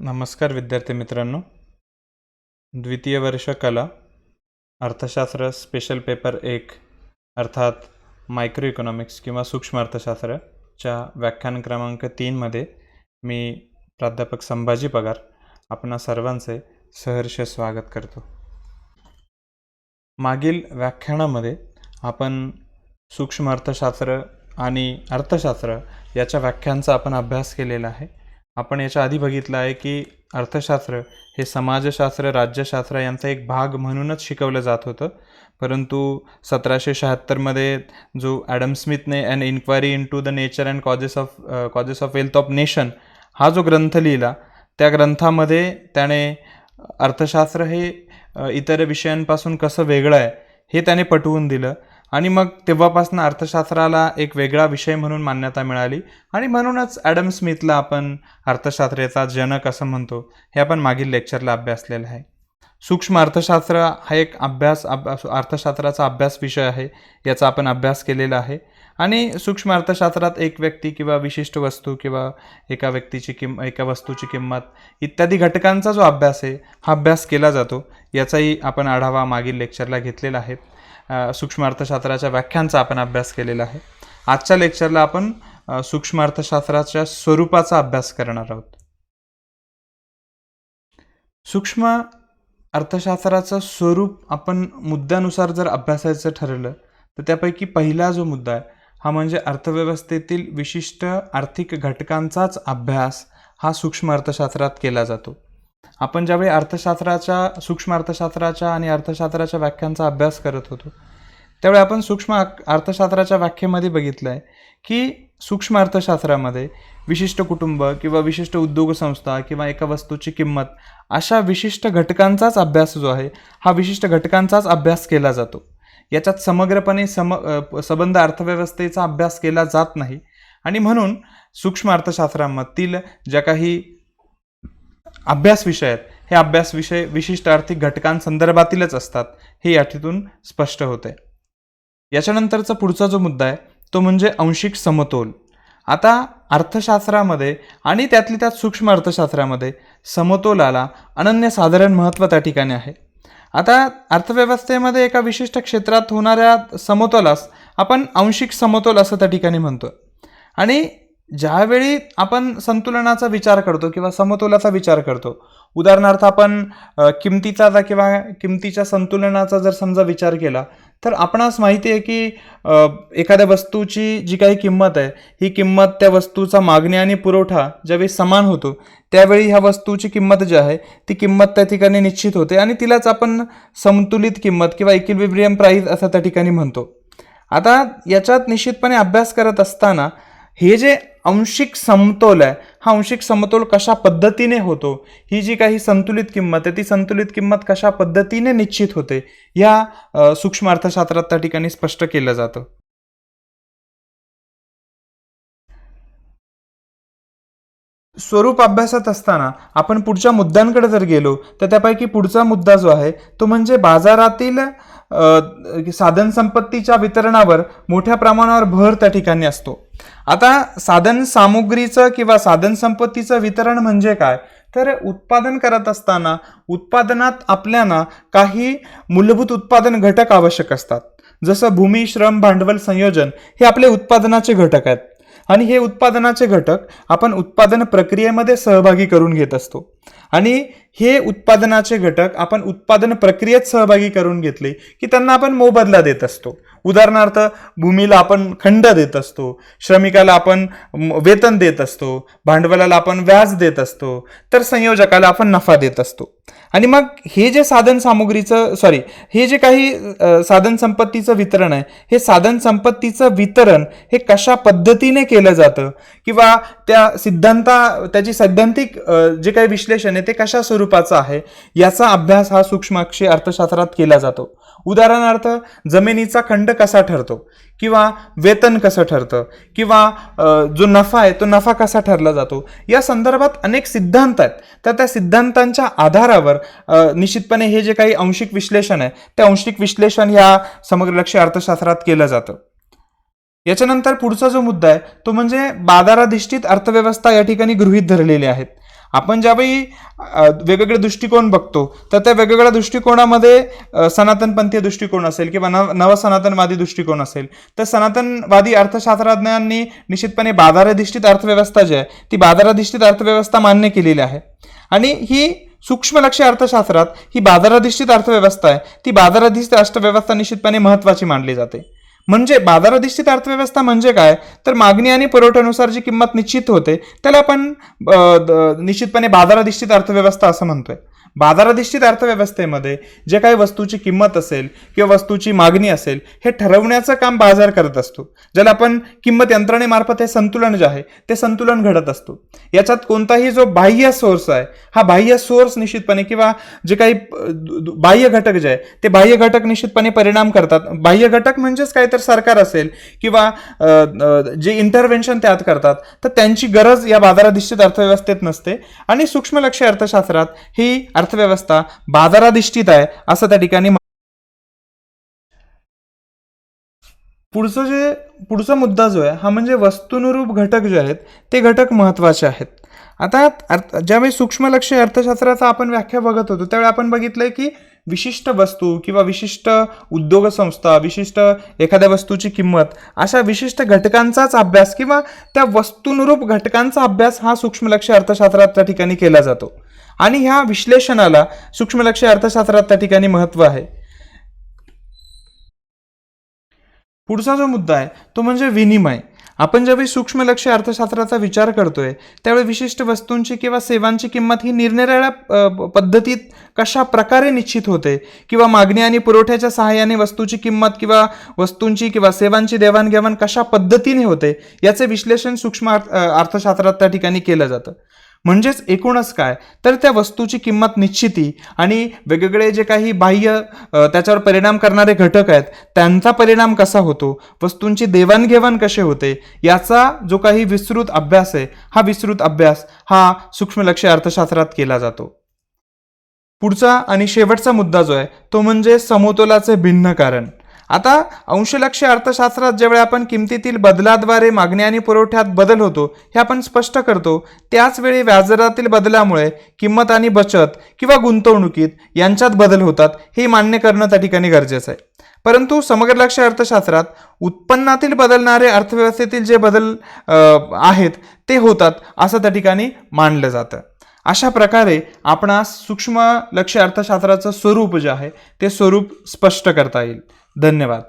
नमस्कार विद्यार्थी मित्रांनो. द्वितीय वर्ष कला अर्थशास्त्र स्पेशल पेपर 1 अर्थात मायक्रो इकॉनॉमिक्स किंवा सूक्ष्म अर्थशास्त्राच्या व्याख्यान क्रमांक 3 मध्ये मी प्राध्यापक संभाजी पगार आपणा सर्वांचे सहर्ष स्वागत करतो. मागील व्याख्यानामध्ये आपण सूक्ष्म अर्थशास्त्र आणि अर्थशास्त्र याच्या व्याख्यांचा आपण अभ्यास केलेला आहे. आपण याच्या आधी बघितलं आहे की अर्थशास्त्र हे समाजशास्त्र राज्यशास्त्र यांचा एक भाग म्हणूनच शिकवलं जात होतं, परंतु 1776 मध्ये जो ॲडम स्मिथने an inquiry into the nature and causes of wealth of nation हा जो ग्रंथ लिहिला, त्या ग्रंथामध्ये त्याने अर्थशास्त्र हे इतर विषयांपासून कसं वेगळं आहे हे त्याने पटवून दिलं आणि मग तेव्हापासून अर्थशास्त्राला एक वेगळा विषय म्हणून मान्यता मिळाली आणि म्हणूनच ॲडम स्मिथला आपण अर्थशास्त्राचा जनक असं म्हणतो. हे आपण मागील लेक्चरला अभ्यासलेलं आहे. सूक्ष्म अर्थशास्त्र हा एक अर्थशास्त्राचा अभ्यास विषय आहे, याचा आपण अभ्यास केलेला आहे. आणि सूक्ष्म अर्थशास्त्रात एक व्यक्ती किंवा विशिष्ट वस्तू किंवा एका वस्तूची किंमत इत्यादी घटकांचा जो अभ्यास आहे हा अभ्यास केला जातो. याचाही आपण आढावा मागील लेक्चरला घेतलेला आहे. सूक्ष्म अर्थशास्त्राच्या व्याख्यांचा आपण अभ्यास केलेला आहे. आजच्या लेक्चरला आपण सूक्ष्म अर्थशास्त्राच्या स्वरूपाचा अभ्यास करणार आहोत. सूक्ष्म अर्थशास्त्राचं स्वरूप आपण मुद्द्यानुसार जर अभ्यासायचं ठरवलं तर त्यापैकी पहिला जो मुद्दा आहे हा म्हणजे अर्थव्यवस्थेतील विशिष्ट आर्थिक घटकांचाच अभ्यास हा सूक्ष्म अर्थशास्त्रात केला जातो. आपण ज्यावेळी सूक्ष्म अर्थशास्त्राच्या आणि अर्थशास्त्राच्या व्याख्यांचा अभ्यास करत होतो त्यावेळी आपण सूक्ष्म अर्थशास्त्राच्या व्याख्येमध्ये बघितलं आहे की सूक्ष्म अर्थशास्त्रामध्ये विशिष्ट कुटुंब किंवा विशिष्ट उद्योग संस्था किंवा एका वस्तूची किंमत अशा विशिष्ट घटकांचाच अभ्यास जो आहे हा विशिष्ट घटकांचाच अभ्यास केला जातो. याच्यात समग्रपणे संबंध अर्थव्यवस्थेचा अभ्यास केला जात नाही आणि म्हणून सूक्ष्म अर्थशास्त्रामधील ज्या काही अभ्यास विषय आहेत हे अभ्यास विषय विशिष्ट आर्थिक घटकांसंदर्भातीलच असतात हे यातून स्पष्ट होते. याच्यानंतरचा पुढचा जो मुद्दा आहे तो म्हणजे आंशिक समतोल. आता अर्थशास्त्रामध्ये आणि त्यातली त्यात सूक्ष्म अर्थशास्त्रामध्ये समतोलाला अनन्यसाधारण महत्त्व त्या ठिकाणी आहे. आता अर्थव्यवस्थेमध्ये एका विशिष्ट क्षेत्रात होणाऱ्या समतोलास आपण आंशिक समतोल असं त्या ठिकाणी म्हणतो. आणि ज्यावेळी आपण संतुलनाचा विचार करतो किंवा समतोलाचा विचार करतो, उदाहरणार्थ आपण किमतीचा किंवा किमतीच्या संतुलनाचा जर समजा विचार केला तर आपणास माहिती आहे की एखाद्या वस्तूची जी काही किंमत आहे ही किंमत त्या वस्तूचा मागणी आणि पुरवठा ज्यावेळी समान होतो त्यावेळी ह्या वस्तूची किंमत जी आहे ती किंमत त्या ठिकाणी निश्चित होते आणि तिलाच आपण समतुलित किंमत किंवा इक्विलिब्रियम प्राईस असं त्या ठिकाणी म्हणतो. आता याच्यात निश्चितपणे अभ्यास करत असताना हे जे आंशिक समतोल आहे हा आंशिक समतोल कशा पद्धतीने होतो, ही जी काही संतुलित किंमत आहे ती संतुलित किंमत कशा पद्धतीने निश्चित होते या सूक्ष्म अर्थशास्त्रात त्या ठिकाणी स्पष्ट केलं जातं. स्वरूप अभ्यासात असताना आपण पुढच्या मुद्द्यांकडे जर गेलो तर त्यापैकी पुढचा मुद्दा जो आहे तो म्हणजे बाजारातील साधन संपत्तीच्या वितरणावर मोठ्या प्रमाणावर भर त्या ठिकाणी असतो. आता साधन सामुग्रीचं किंवा साधन संपत्तीचं वितरण म्हणजे काय, तर उत्पादन करत असताना उत्पादनात आपल्याला काही मूलभूत उत्पादन घटक आवश्यक असतात. जसं भूमी, श्रम, भांडवल, संयोजन हे आपले उत्पादनाचे घटक आहेत आणि हे उत्पादनाचे घटक आपण उत्पादन प्रक्रियेमध्ये सहभागी करून घेत असतो आणि हे उत्पादनाचे घटक आपण उत्पादन प्रक्रियेत सहभागी करून घेतले की त्यांना आपण मोबदला देत असतो. उदाहरणार्थ भूमीला आपण खंड देत असतो, श्रमिकाला आपण वेतन देत असतो, भांडवलाला आपण व्याज देत असतो, तर संयोजकाला आपण नफा देत असतो. आणि मग हे जे हे जे काही साधन संपत्तीचं वितरण आहे हे साधन संपत्तीचं वितरण हे कशा पद्धतीने केलं जातं किंवा त्याची सैद्धांतिक जे काही विश्लेषण आहे ते कशा स्वरूपाचं आहे याचा अभ्यास हा सूक्ष्म अर्थशास्त्रात केला जातो. उदाहरणार्थ जमिनीचा खंड कसा ठरतो किंवा वेतन कसं ठरतं किंवा जो नफा आहे तो नफा कसा ठरला जातो या संदर्भात अनेक सिद्धांत आहेत. तर त्या सिद्धांतांच्या आधारावर निश्चितपणे हे जे काही आंशिक विश्लेषण आहे ते आंशिक विश्लेषण या समग्र लक्ष अर्थशास्त्रात केलं जातं. याच्यानंतर पुढचा जो मुद्दा आहे तो म्हणजे बाजाराधिष्ठित अर्थव्यवस्था या ठिकाणी गृहीत धरलेली आहेत. आपण ज्यावेळी वेगवेगळे दृष्टिकोन बघतो तर त्या वेगवेगळ्या दृष्टिकोनामध्ये सनातनपंथीय दृष्टिकोन असेल किंवा नवसनातनवादी दृष्टिकोन असेल, तर सनातनवादी अर्थशास्त्रज्ञांनी निश्चितपणे बाजाराधिष्ठित अर्थव्यवस्था जी आहे ती बाजाराधिष्ठित अर्थव्यवस्था मान्य केलेली आहे. आणि ही सूक्ष्मलक्ष्य अर्थशास्त्रात ही बाजाराधिष्ठित अर्थव्यवस्था आहे, ती बाजाराधिष्ठित अर्थव्यवस्था निश्चितपणे महत्त्वाची मानली जाते. म्हणजे बाजाराधिष्ठित अर्थव्यवस्था म्हणजे काय, तर मागणी आणि पुरवठ्यानुसार जी किंमत निश्चित होते त्याला आपण निश्चितपणे बाजाराधिष्ठित अर्थव्यवस्था असं म्हणतोय. बाजाराधिष्ठित अर्थव्यवस्थेमध्ये जे काही वस्तूची किंमत असेल किंवा वस्तूची मागणी असेल हे ठरवण्याचं काम बाजार करत असतो, ज्याला आपण किंमत यंत्रणेमार्फत हे संतुलन जे आहे ते संतुलन घडत असतो. याच्यात कोणताही जो बाह्य सोर्स आहे, हा बाह्य सोर्स निश्चितपणे किंवा जे काही बाह्य घटक जे आहे ते बाह्य घटक निश्चितपणे परिणाम करतात. बाह्य घटक म्हणजेच काय, तर सरकार असेल किंवा जे इंटरव्हेन्शन त्यात करतात, तर त्यांची गरज या बाजाराधिष्ठित अर्थव्यवस्थेत नसते. आणि सूक्ष्मलक्ष्य अर्थशास्त्रात ही अर्थव्यवस्था बाजाराधिष्ठित आहे असं त्या ठिकाणी. पुढचा मुद्दा जो आहे हा म्हणजे वस्तुनुरूप घटक जे आहेत ते घटक महत्वाचे आहेत. आता ज्यावेळी सूक्ष्मलक्ष्य अर्थशास्त्राचा आपण व्याख्या बघत होतो त्यावेळी आपण बघितलंय की विशिष्ट वस्तू किंवा विशिष्ट उद्योग संस्था, विशिष्ट एखाद्या वस्तूची किंमत, अशा विशिष्ट घटकांचाच अभ्यास किंवा त्या वस्तुनुरूप घटकांचा अभ्यास हा सूक्ष्मलक्ष्य अर्थशास्त्रात त्या ठिकाणी केला जातो. आणि ह्या विश्लेषणाला सूक्ष्मलक्ष्य अर्थशास्त्रात त्या ठिकाणी महत्त्व आहे. पुढचा जो मुद्दा आहे तो म्हणजे विनिमय. आपण ज्यावेळी सूक्ष्मलक्ष्य अर्थशास्त्राचा विचार करतोय त्यावेळी विशिष्ट वस्तूंची किंवा सेवांची किंमत ही निरनिराळ्या पद्धतीत कशा प्रकारे निश्चित होते किंवा मागणी आणि पुरवठ्याच्या सहाय्याने वस्तूची किंमत किंवा वस्तूंची किंवा सेवांची देवाणघेवाण कशा पद्धतीने होते याचे विश्लेषण सूक्ष्म अर्थशास्त्रात त्या ठिकाणी केलं जातं. म्हणजेच एकूणच काय, तर त्या वस्तूची किंमत निश्चिती आणि वेगवेगळे जे काही बाह्य त्याच्यावर परिणाम करणारे घटक आहेत त्यांचा परिणाम कसा होतो, वस्तूंची देवाणघेवाण कशी होते, याचा जो काही विस्तृत अभ्यास आहे हा विस्तृत अभ्यास हा सूक्ष्मलक्ष्य अर्थशास्त्रात केला जातो. पुढचा आणि शेवटचा मुद्दा जो आहे तो म्हणजे समतोलाचे भिन्न कारण. आता अंशलक्ष्य अर्थशास्त्रात ज्यावेळी आपण किमतीतील बदलाद्वारे मागणी आणि पुरवठ्यात बदल होतो हे आपण स्पष्ट करतो, त्याच वेळी व्याजदरातील बदलामुळे किंमत आणि बचत किंवा गुंतवणुकीत यांच्यात बदल होतात हे मान्य करणं त्या ठिकाणी गरजेचं आहे. परंतु समग्र लक्ष्य अर्थशास्त्रात उत्पन्नातील बदलणारे अर्थव्यवस्थेतील जे बदल आहेत ते होतात असं त्या ठिकाणी मानलं जातं. अशा प्रकारे आपणास सूक्ष्म लक्ष्य अर्थशास्त्राचं स्वरूप जे आहे ते स्वरूप स्पष्ट करता येईल. धन्यवाद.